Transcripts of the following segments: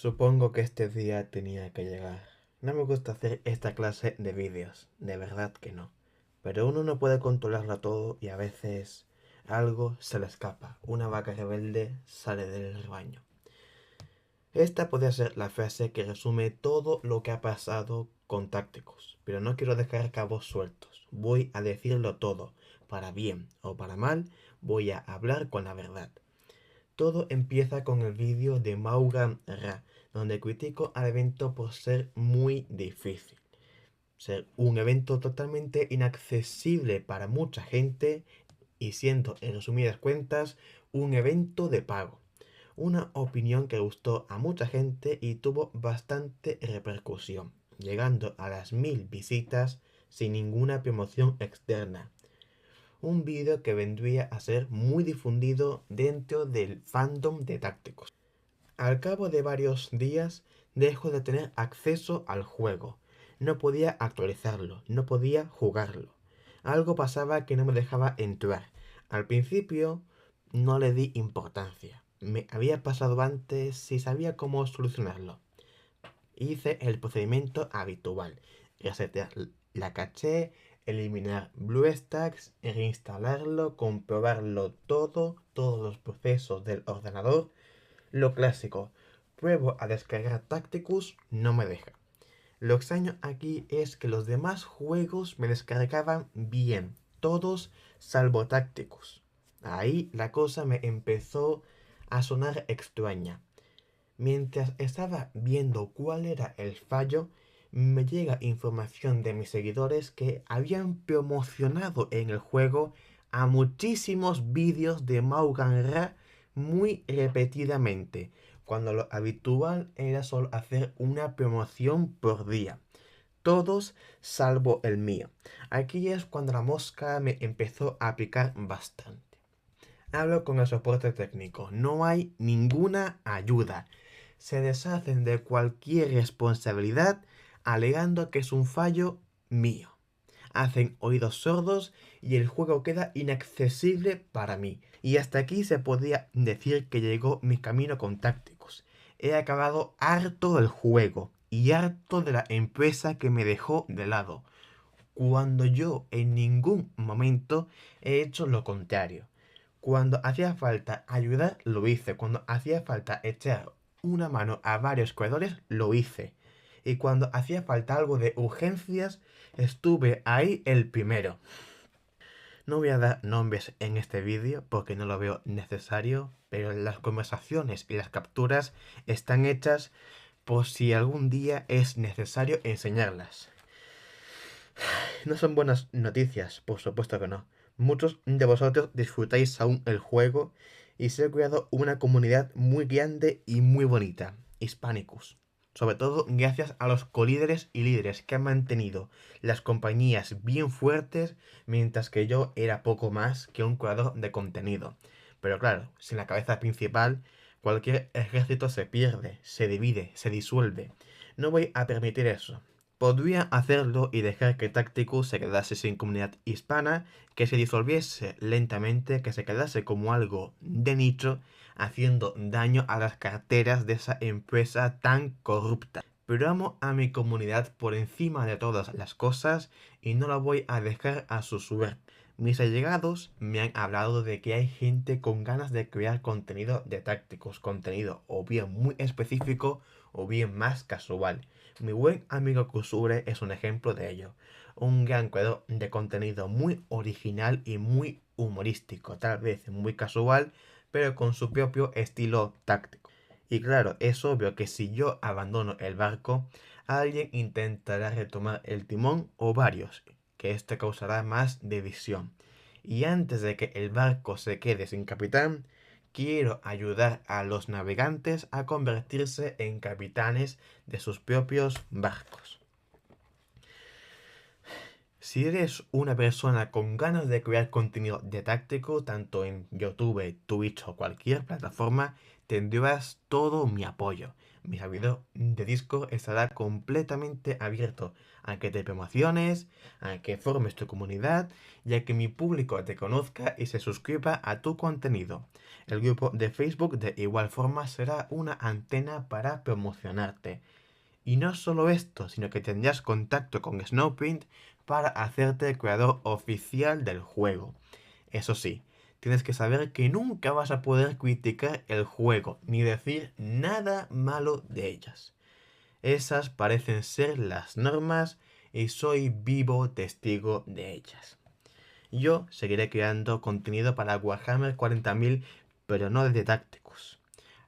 Supongo que este día tenía que llegar. No me gusta hacer esta clase de vídeos, de verdad que no. Pero uno no puede controlarlo todo y a veces algo se le escapa. Una vaca rebelde sale del rebaño. Esta podría ser la frase que resume todo lo que ha pasado con Tácticos, pero no quiero dejar cabos sueltos. Voy a decirlo todo, para bien o para mal, voy a hablar con la verdad. Todo empieza con el vídeo de Maugan Ra, donde critico al evento por ser muy difícil. Ser un evento totalmente inaccesible para mucha gente y siendo, en resumidas cuentas, un evento de pago. Una opinión que gustó a mucha gente y tuvo bastante repercusión, llegando a las 1000 visitas sin ninguna promoción externa. Un vídeo que vendría a ser muy difundido dentro del fandom de Tácticos. Al cabo de varios días dejo de tener acceso al juego. No podía actualizarlo, no podía jugarlo. Algo pasaba que no me dejaba entrar. Al principio no le di importancia. Me había pasado antes y sabía cómo solucionarlo. Hice el procedimiento habitual. Resetear la caché, eliminar BlueStacks, reinstalarlo, comprobarlo todo, todos los procesos del ordenador. Lo clásico. Pruebo a descargar Tacticus, no me deja. Lo extraño aquí es que los demás juegos me descargaban bien. Todos salvo Tacticus. Ahí la cosa me empezó a sonar extraña. Mientras estaba viendo cuál era el fallo, me llega información de mis seguidores que habían promocionado en el juego a muchísimos vídeos de Maugan Ra muy repetidamente, cuando lo habitual era solo hacer una promoción por día. Todos salvo el mío. Aquí es cuando la mosca me empezó a picar bastante. Hablo con el soporte técnico. No hay ninguna ayuda. Se deshacen de cualquier responsabilidad alegando que es un fallo mío. Hacen oídos sordos y el juego queda inaccesible para mí. Y hasta aquí se podía decir que llegó mi camino con Tácticos. He acabado harto del juego y harto de la empresa que me dejó de lado, cuando yo en ningún momento he hecho lo contrario. Cuando hacía falta ayudar, lo hice. Cuando hacía falta echar una mano a varios jugadores, lo hice. Y cuando hacía falta algo de urgencias, estuve ahí el primero. No voy a dar nombres en este vídeo porque no lo veo necesario, pero las conversaciones y las capturas están hechas por si algún día es necesario enseñarlas. No son buenas noticias, por supuesto que no. Muchos de vosotros disfrutáis aún el juego y se ha creado una comunidad muy grande y muy bonita, Hispanicus. Sobre todo gracias a los colíderes y líderes que han mantenido las compañías bien fuertes, mientras que yo era poco más que un creador de contenido. Pero claro, sin la cabeza principal, cualquier ejército se pierde, se divide, se disuelve. No voy a permitir eso. Podría hacerlo y dejar que Tacticus se quedase sin comunidad hispana, que se disolviese lentamente, que se quedase como algo de nicho, haciendo daño a las carteras de esa empresa tan corrupta. Pero amo a mi comunidad por encima de todas las cosas y no la voy a dejar a su suerte. Mis allegados me han hablado de que hay gente con ganas de crear contenido de Tácticos, contenido o bien muy específico o bien más casual. Mi buen amigo Kusure es un ejemplo de ello. Un gran creador de contenido muy original y muy humorístico, tal vez muy casual, pero con su propio estilo táctico. Y claro, es obvio que si yo abandono el barco, alguien intentará retomar el timón o varios, que esto causará más división. Y antes de que el barco se quede sin capitán, quiero ayudar a los navegantes a convertirse en capitanes de sus propios barcos. Si eres una persona con ganas de crear contenido de táctico, tanto en YouTube, Twitch o cualquier plataforma, tendrás todo mi apoyo. Mi servidor de Discord estará completamente abierto a que te promociones, a que formes tu comunidad y a que mi público te conozca y se suscriba a tu contenido. El grupo de Facebook de igual forma será una antena para promocionarte. Y no solo esto, sino que tendrás contacto con Snowprint para hacerte el creador oficial del juego. Eso sí, tienes que saber que nunca vas a poder criticar el juego ni decir nada malo de ellas. Esas parecen ser las normas y soy vivo testigo de ellas. Yo seguiré creando contenido para Warhammer 40.000, pero no desde Tacticus.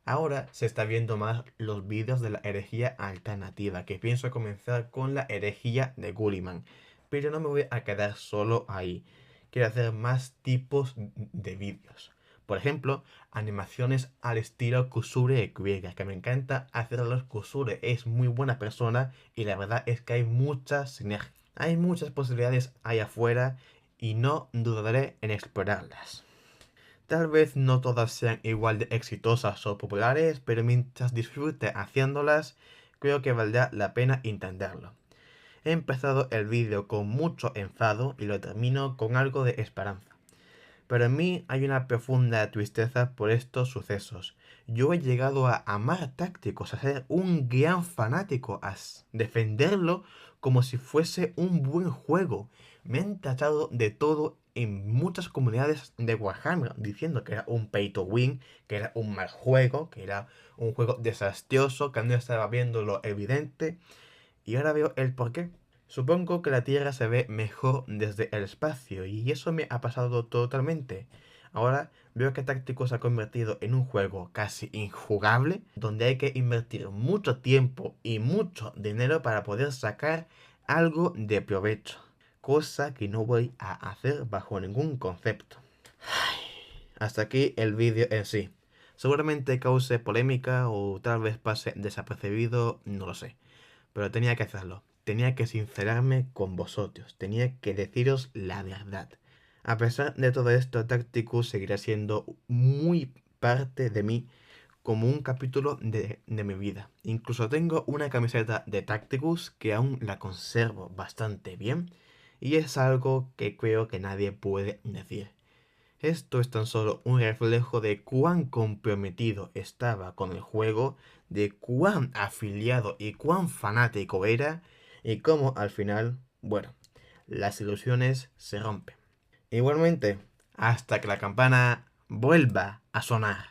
Ahora se está viendo más los vídeos de la herejía alternativa, que pienso comenzar con la herejía de Gulliman. Pero no me voy a quedar solo ahí. Quiero hacer más tipos de vídeos. Por ejemplo, animaciones al estilo Kusure Krieger, que me encanta hacerlos. Kusure es muy buena persona y la verdad es que hay muchas sinergias. Hay muchas posibilidades ahí afuera y no dudaré en explorarlas. Tal vez no todas sean igual de exitosas o populares, pero mientras disfrute haciéndolas, creo que valdrá la pena intentarlo. He empezado el vídeo con mucho enfado y lo termino con algo de esperanza. Pero en mí hay una profunda tristeza por estos sucesos. Yo he llegado a amar Tacticus, a ser un gran fanático, a defenderlo como si fuese un buen juego. Me han tachado de todo en muchas comunidades de Warhammer, diciendo que era un pay to win, que era un mal juego, que era un juego desastroso, que no estaba viendo lo evidente. Y ahora veo el porqué. Supongo que la Tierra se ve mejor desde el espacio y eso me ha pasado totalmente. Ahora veo que Tacticus se ha convertido en un juego casi injugable, donde hay que invertir mucho tiempo y mucho dinero para poder sacar algo de provecho. Cosa que no voy a hacer bajo ningún concepto. Hasta aquí el vídeo en sí. Seguramente cause polémica o tal vez pase desapercibido, no lo sé. Pero tenía que hacerlo. Tenía que sincerarme con vosotros. Tenía que deciros la verdad. A pesar de todo esto, Tacticus seguirá siendo muy parte de mí, como un capítulo de mi vida. Incluso tengo una camiseta de Tacticus que aún la conservo bastante bien. Y es algo que creo que nadie puede decir. Esto es tan solo un reflejo de cuán comprometido estaba con el juego, de cuán afiliado y cuán fanático era, y cómo al final, bueno, las ilusiones se rompen. Igualmente, hasta que la campana vuelva a sonar.